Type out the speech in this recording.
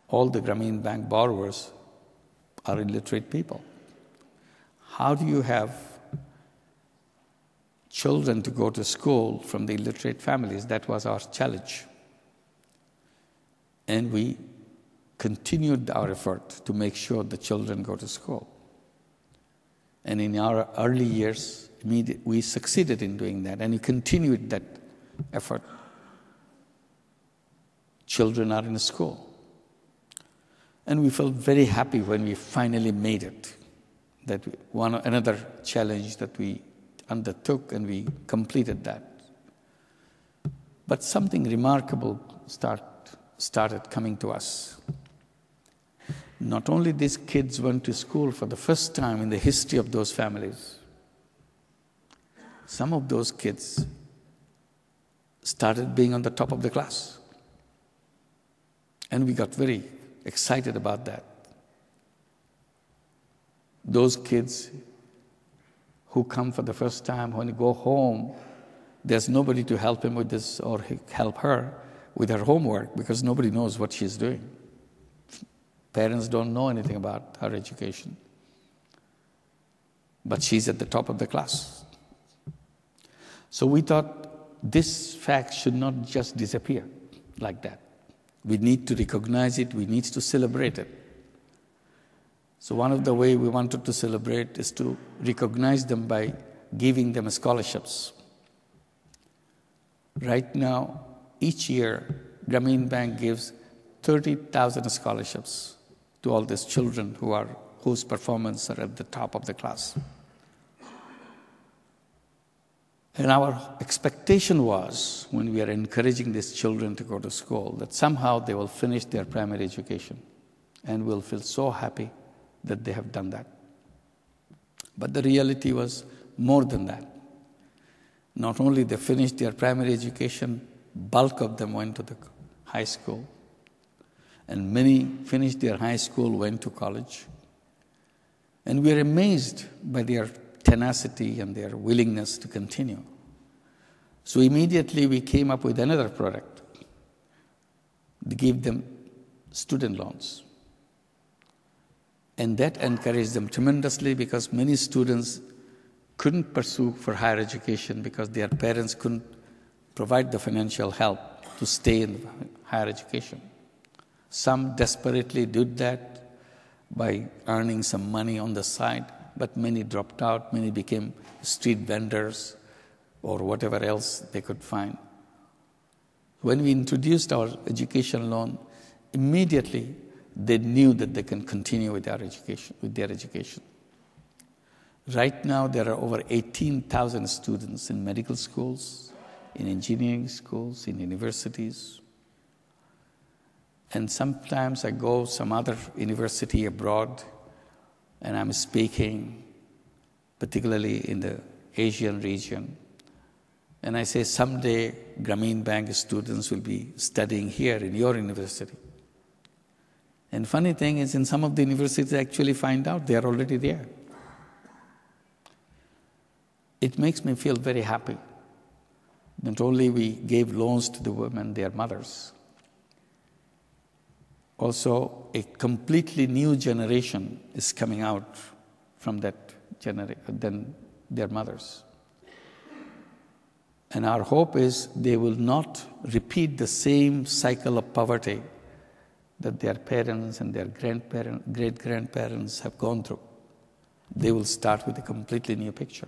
all the Grameen Bank borrowers are illiterate people. How do you have children to go to school from the illiterate families? That was our challenge. And we continued our effort to make sure the children go to school. And in our early years, we succeeded in doing that, and we continued that effort. Children are in school. And we felt very happy when we finally made it. That another challenge that we undertook, and we completed that. But something remarkable started coming to us. Not only these kids went to school for the first time in the history of those families, some of those kids started being on the top of the class. And we got very excited about that. Those kids who come for the first time, when you go home, there's nobody to help him with this or help her with her homework because nobody knows what she's doing. Parents don't know anything about her education. But she's at the top of the class. So we thought this fact should not just disappear like that. We need to recognize it, we need to celebrate it. So one of the ways we wanted to celebrate is to recognize them by giving them scholarships. Right now, each year, Grameen Bank gives 30,000 scholarships to all these children whose performance are at the top of the class. And our expectation was, when we are encouraging these children to go to school, that somehow they will finish their primary education and will feel so happy that they have done that. But the reality was more than that. Not only they finished their primary education, bulk of them went to the high school, and many finished their high school, went to college. And we are amazed by their tenacity and their willingness to continue. So immediately we came up with another product to give them student loans. And that encouraged them tremendously because many students couldn't pursue for higher education because their parents couldn't provide the financial help to stay in higher education. Some desperately did that by earning some money on the side, but many dropped out, many became street vendors or whatever else they could find. When we introduced our education loan, immediately they knew that they can continue with their education. Right now, there are over 18,000 students in medical schools, in engineering schools, in universities. And sometimes I go some other university abroad, and I'm speaking, particularly in the Asian region. And I say, someday Grameen Bank students will be studying here in your university. And funny thing is, in some of the universities, I actually find out they are already there. It makes me feel very happy. Not only we gave loans to the women, their mothers. Also, a completely new generation is coming out from that than their mothers. And our hope is they will not repeat the same cycle of poverty that their parents and their great-grandparents have gone through. They will start with a completely new picture.